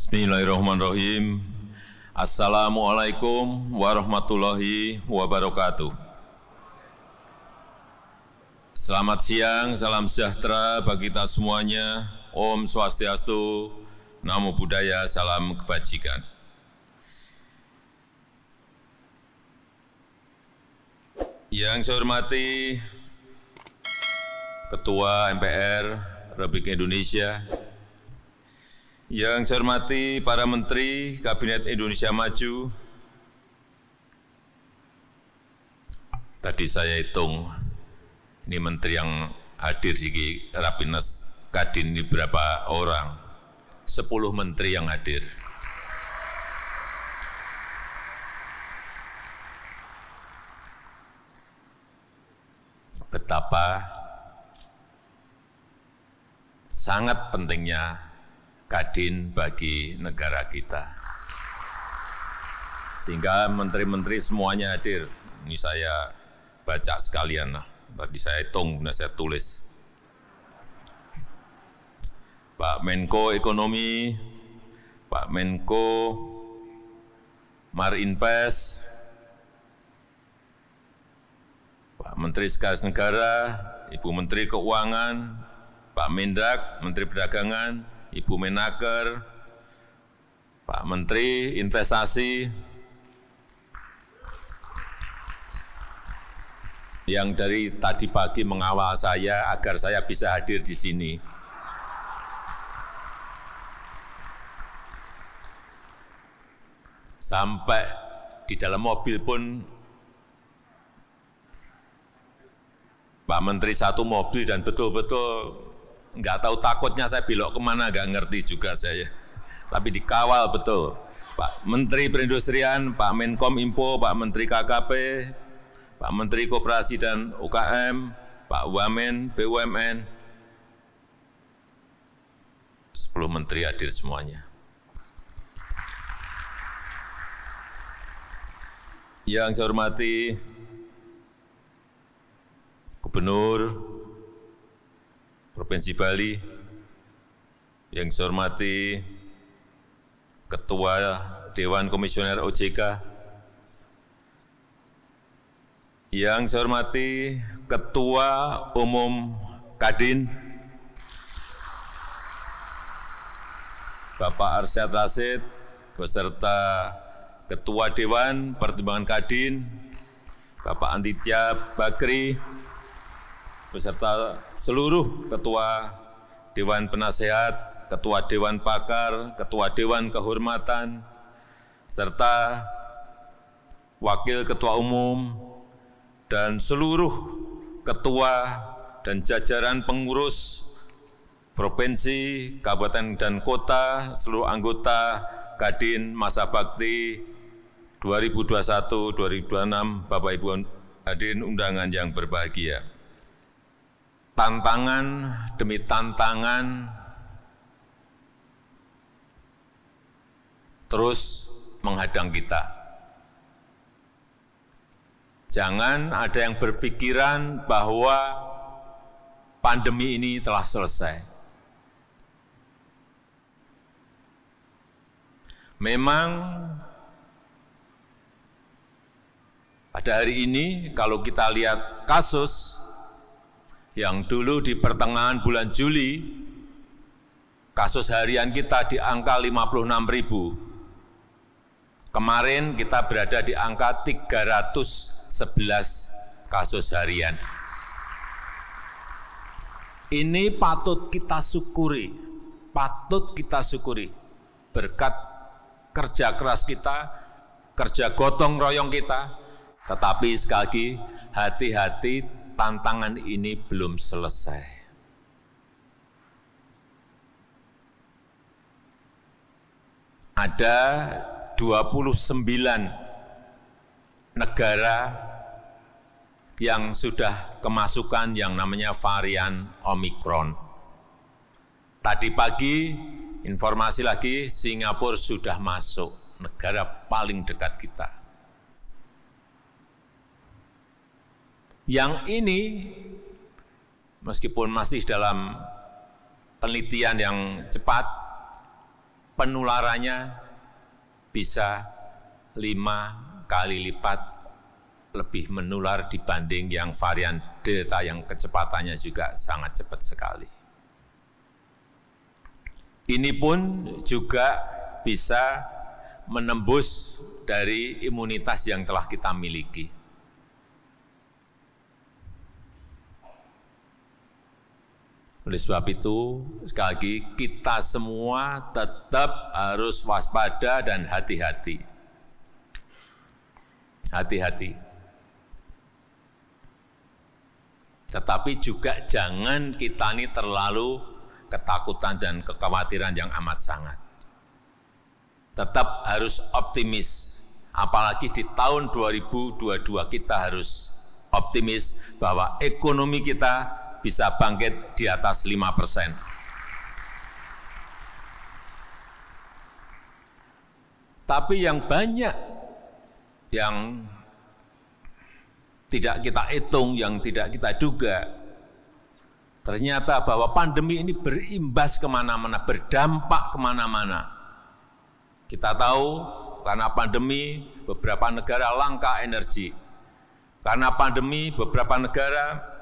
Bismillahirrahmanirrahim. Assalamualaikum warahmatullahi wabarakatuh. Selamat siang, salam sejahtera bagi kita semuanya. Om Swastiastu, Namo Buddhaya, salam kebajikan. Yang saya hormati Ketua MPR Republik Indonesia, yang saya hormati para Menteri Kabinet Indonesia Maju. Tadi saya hitung, ini Menteri yang hadir di Rapimnas Kadin ini berapa orang? 10 Menteri yang hadir. Betapa sangat pentingnya Kadin bagi negara kita. Sehingga menteri-menteri semuanya hadir. Ini saya baca sekalian lah. Tadi saya hitung, saya tulis. Pak Menko Ekonomi, Pak Menko Marinvest, Pak Menteri Sekretaris Negara, Ibu Menteri Keuangan, Pak Mendak, Menteri Perdagangan, Ibu Menaker, Pak Menteri Investasi, yang dari tadi pagi mengawal saya agar saya bisa hadir di sini. Sampai di dalam mobil pun Pak Menteri satu mobil dan betul-betul nggak tahu takutnya saya belok kemana, nggak ngerti juga saya. Tapi dikawal betul. Pak Menteri Perindustrian, Pak Menkom Info, Pak Menteri KKP, Pak Menteri Koperasi dan UKM, Pak Wamen BUMN, 10 menteri hadir semuanya. Yang saya hormati Gubernur Provinsi Bali, yang saya hormati Ketua Dewan Komisioner OJK, yang saya hormati Ketua Umum Kadin, Bapak Arsyad Rashid, beserta Ketua Dewan Pertimbangan Kadin, Bapak Antitya Bakri, beserta seluruh Ketua Dewan Penasehat, Ketua Dewan Pakar, Ketua Dewan Kehormatan, serta Wakil Ketua Umum, dan seluruh Ketua dan jajaran pengurus Provinsi, Kabupaten, dan Kota, seluruh anggota Kadin Masa Bakti 2021-2026, Bapak Ibu hadirin undangan yang berbahagia. Tantangan demi tantangan terus menghadang kita. Jangan ada yang berpikiran bahwa pandemi ini telah selesai. Memang pada hari ini kalau kita lihat kasus yang dulu di pertengahan bulan Juli, kasus harian kita di angka 56.000. Kemarin kita berada di angka 311 kasus harian. Ini patut kita syukuri, berkat kerja keras kita, kerja gotong royong kita. Tetapi sekali lagi, hati-hati, tantangan ini belum selesai. Ada 29 negara yang sudah kemasukan yang namanya varian Omikron. Tadi pagi, informasi lagi, Singapura sudah masuk, negara paling dekat kita. Yang ini meskipun masih dalam penelitian yang cepat, penularannya bisa 5 kali lipat lebih menular dibanding yang varian Delta yang kecepatannya juga sangat cepat sekali. Ini pun juga bisa menembus dari imunitas yang telah kita miliki. Oleh sebab itu, sekali lagi kita semua tetap harus waspada dan hati-hati. Hati-hati. Tetapi juga jangan kita ini terlalu ketakutan dan kekhawatiran yang amat sangat. Tetap harus optimis. Apalagi di tahun 2022 kita harus optimis bahwa ekonomi kita bisa bangkit di atas 5%. Tapi yang banyak yang tidak kita hitung, yang tidak kita duga, ternyata bahwa pandemi ini berimbas kemana-mana, berdampak kemana-mana. Kita tahu karena pandemi beberapa negara langka energi. Karena pandemi beberapa negara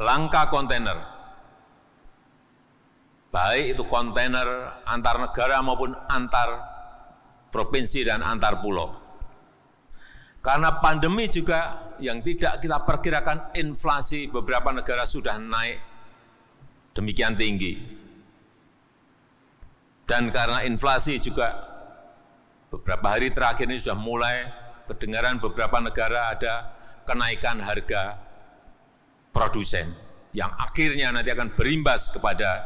langka kontainer, baik itu kontainer antar negara maupun antar provinsi dan antar pulau. Karena pandemi juga yang tidak kita perkirakan inflasi beberapa negara sudah naik demikian tinggi. Dan karena inflasi juga beberapa hari terakhir ini sudah mulai kedengaran beberapa negara ada kenaikan harga produsen yang akhirnya nanti akan berimbas kepada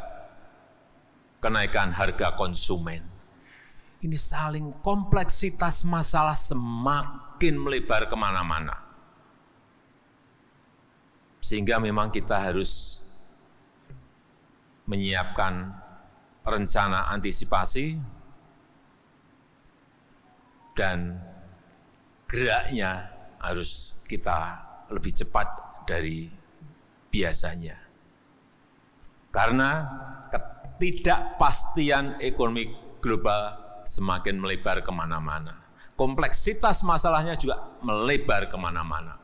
kenaikan harga konsumen. Ini saling kompleksitas masalah semakin melebar kemana-mana. Sehingga memang kita harus menyiapkan rencana antisipasi dan geraknya harus kita lebih cepat dari biasanya. Karena ketidakpastian ekonomi global semakin melebar kemana-mana. Kompleksitas masalahnya juga melebar kemana-mana.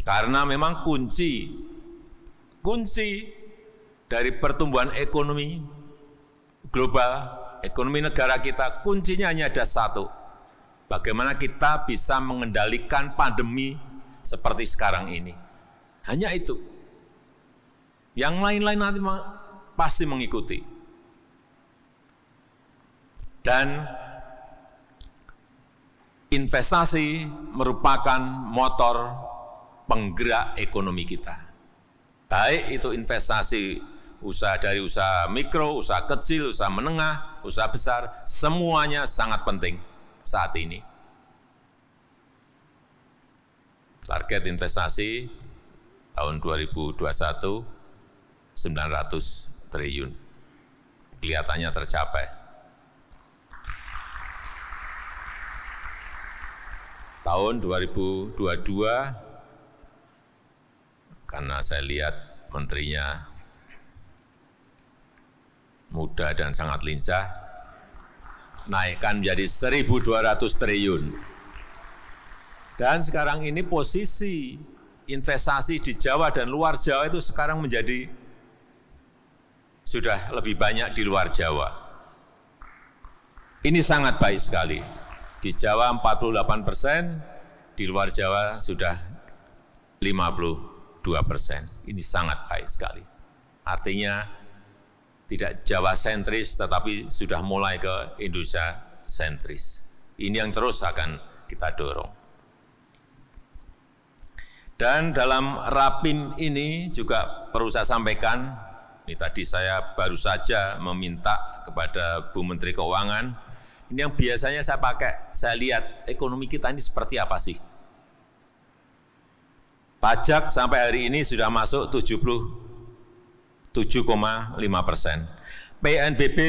Karena memang kunci dari pertumbuhan ekonomi global, ekonomi negara kita, kuncinya hanya ada satu. Bagaimana kita bisa mengendalikan pandemi seperti sekarang ini. Hanya itu. Yang lain-lain nanti pasti mengikuti. Dan investasi merupakan motor penggerak ekonomi kita. Baik itu investasi usaha dari usaha mikro, usaha kecil, usaha menengah, usaha besar, semuanya sangat penting saat ini. Target investasi tahun 2021 900 triliun. Kelihatannya tercapai. Tahun 2022, karena saya lihat menterinya muda dan sangat lincah, naikkan menjadi 1.200 triliun. Dan sekarang ini posisi investasi di Jawa dan luar Jawa itu sekarang menjadi sudah lebih banyak di luar Jawa. Ini sangat baik sekali. Di Jawa 48%, di luar Jawa sudah 52%. Ini sangat baik sekali. Artinya tidak Jawa sentris, tetapi sudah mulai ke Indonesia sentris. Ini yang terus akan kita dorong. Dan dalam Rapim ini juga perlu saya sampaikan, ini tadi saya baru saja meminta kepada Bu Menteri Keuangan, ini yang biasanya saya pakai, saya lihat ekonomi kita ini seperti apa sih. Pajak sampai hari ini sudah masuk 77,5%. PNBP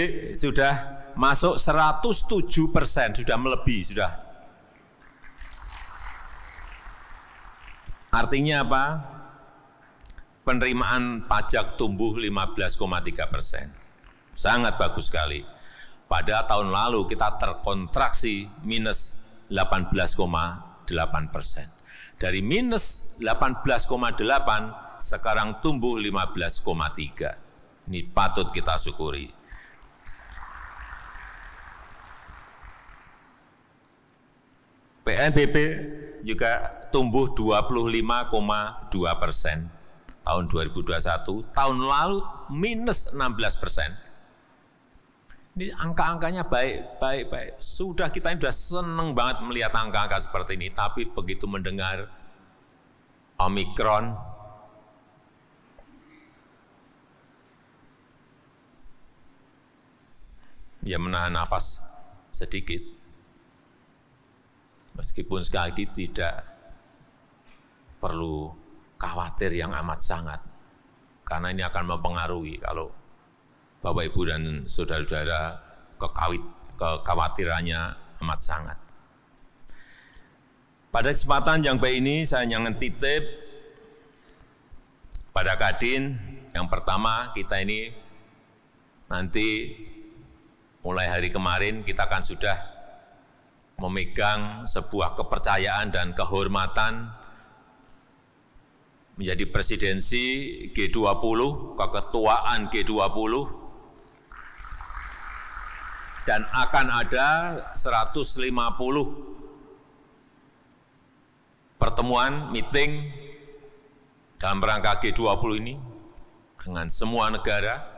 sudah masuk 107%, sudah melebihi, sudah. Artinya apa? Penerimaan pajak tumbuh 15,3%. Sangat bagus sekali. Pada tahun lalu kita terkontraksi minus 18,8%. Dari minus 18,8 sekarang tumbuh 15,3. Ini patut kita syukuri. PNBP juga tumbuh 25,2% tahun 2021, tahun lalu minus 16%. Ini angka-angkanya baik. Kita ini sudah senang banget melihat angka-angka seperti ini, tapi begitu mendengar Omikron, ya menahan nafas sedikit. Meskipun sekali lagi tidak perlu khawatir yang amat sangat, karena ini akan mempengaruhi kalau Bapak, Ibu, dan saudara-saudara kekhawatirannya amat sangat. Pada kesempatan yang baik ini, saya ingin titip pada Kadin, yang pertama kita ini nanti mulai hari kemarin kita akan sudah memegang sebuah kepercayaan dan kehormatan menjadi presidensi G20, keketuaan G20, dan akan ada 150 pertemuan, meeting dalam rangka G20 ini dengan semua negara.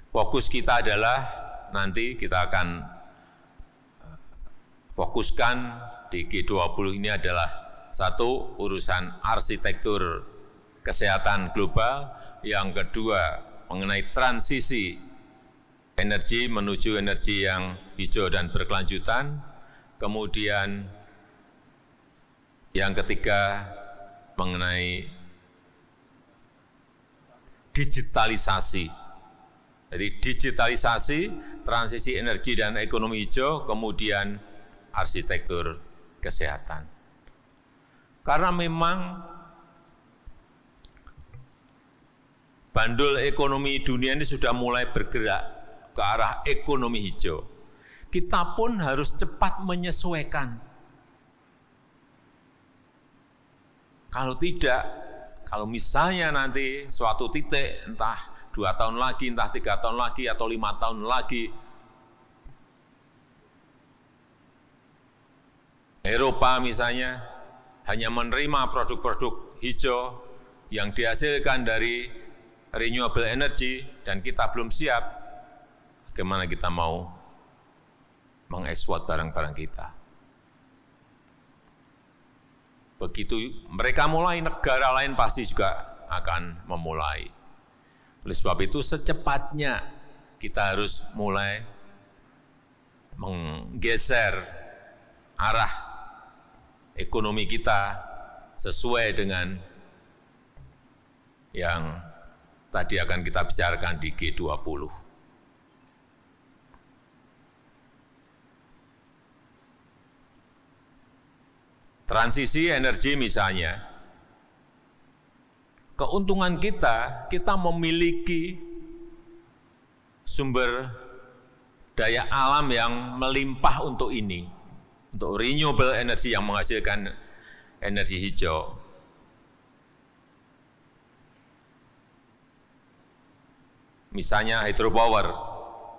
Fokus kita adalah nanti kita akan fokuskan di G20 ini adalah satu, urusan arsitektur kesehatan global, yang kedua mengenai transisi energi menuju energi yang hijau dan berkelanjutan, kemudian yang ketiga mengenai digitalisasi. Jadi digitalisasi, transisi energi dan ekonomi hijau, kemudian arsitektur kesehatan. Karena memang bandul ekonomi dunia ini sudah mulai bergerak ke arah ekonomi hijau. Kita pun harus cepat menyesuaikan. Kalau tidak, kalau misalnya nanti suatu titik, entah 2 tahun lagi, entah 3 tahun lagi, atau 5 tahun lagi, Eropa misalnya hanya menerima produk-produk hijau yang dihasilkan dari renewable energy, dan kita belum siap, bagaimana kita mau mengekspor barang-barang kita. Begitu mereka mulai, negara lain pasti juga akan memulai. Oleh sebab itu secepatnya kita harus mulai menggeser arah ekonomi kita sesuai dengan yang tadi akan kita bicarakan di G20. Transisi energi misalnya, keuntungan kita memiliki sumber daya alam yang melimpah untuk ini, untuk renewable energy yang menghasilkan energi hijau. Misalnya hydropower,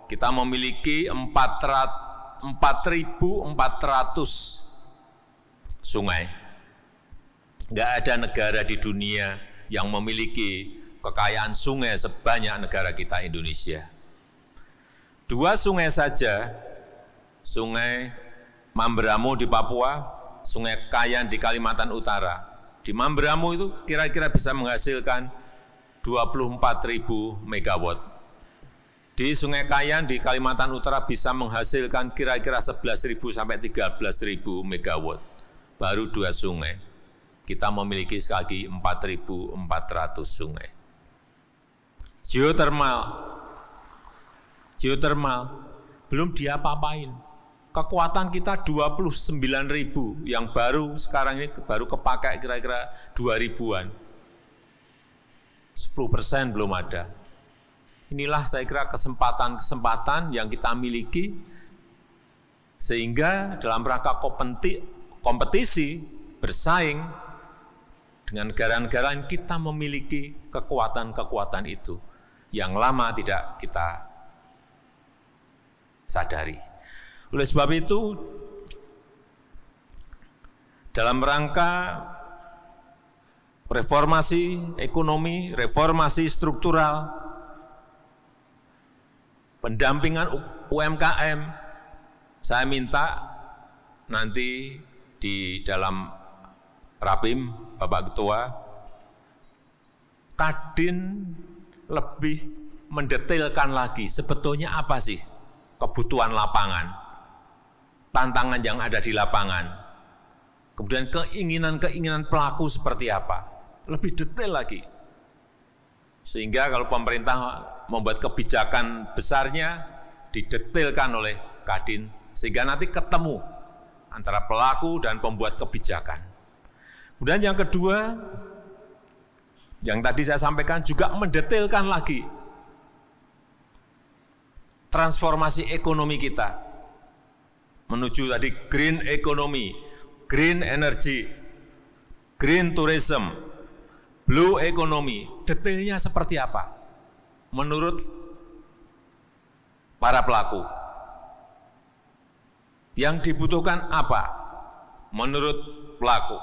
kita memiliki 4.400 sungai. Nggak ada negara di dunia yang memiliki kekayaan sungai sebanyak negara kita Indonesia. 2 sungai saja, Sungai Mamberamo di Papua, Sungai Kayan di Kalimantan Utara. Di Mamberamo itu kira-kira bisa menghasilkan 24.000 megawatt. Di Sungai Kayan di Kalimantan Utara bisa menghasilkan kira-kira 11.000 sampai 13.000 megawatt. Baru 2 sungai. Kita memiliki sekali lagi 4.400 sungai. Geothermal belum diapa-apain. Kekuatan kita 29.000 yang baru sekarang ini baru kepakai kira-kira 2.000-an. 10% belum ada. Inilah saya kira kesempatan-kesempatan yang kita miliki sehingga dalam rangka kompetisi bersaing dengan negara-negara yang kita memiliki kekuatan-kekuatan itu yang lama tidak kita sadari. Oleh sebab itu, dalam rangka reformasi ekonomi, reformasi struktural, pendampingan UMKM, saya minta nanti di dalam Rapim, Bapak Ketua, Kadin lebih mendetailkan lagi sebetulnya apa sih kebutuhan lapangan, tantangan yang ada di lapangan, kemudian keinginan-keinginan pelaku seperti apa, lebih detail lagi. Sehingga kalau pemerintah membuat kebijakan besarnya, didetailkan oleh Kadin, sehingga nanti ketemu antara pelaku dan pembuat kebijakan. Kemudian yang kedua, yang tadi saya sampaikan juga mendetailkan lagi transformasi ekonomi kita menuju tadi green economy, green energy, green tourism, blue economy. Detailnya seperti apa menurut para pelaku? Yang dibutuhkan apa menurut pelaku?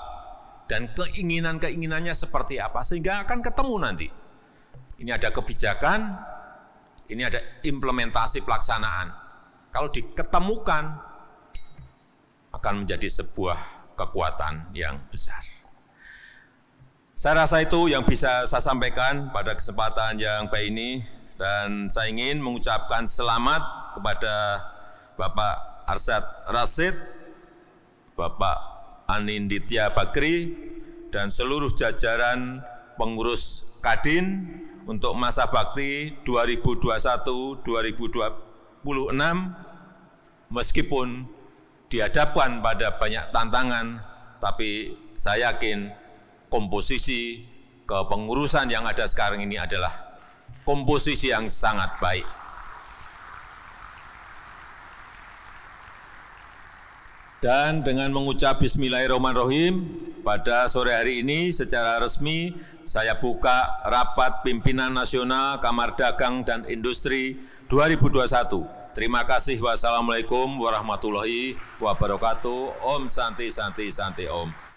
Dan keinginan-keinginannya seperti apa, sehingga akan ketemu nanti. Ini ada kebijakan, ini ada implementasi pelaksanaan. Kalau diketemukan, akan menjadi sebuah kekuatan yang besar. Saya rasa itu yang bisa saya sampaikan pada kesempatan yang baik ini, dan saya ingin mengucapkan selamat kepada Bapak Arsyad Rashid, Bapak Anindya Bakri, dan seluruh jajaran pengurus Kadin untuk masa bakti 2021-2026, meskipun dihadapkan pada banyak tantangan, tapi saya yakin komposisi kepengurusan yang ada sekarang ini adalah komposisi yang sangat baik. Dan dengan mengucap Bismillahirrahmanirrahim, pada sore hari ini secara resmi saya buka rapat pimpinan nasional Kamar Dagang dan Industri 2021. Terima kasih. Wassalamualaikum warahmatullahi wabarakatuh. Om Santi Santi Santi Om.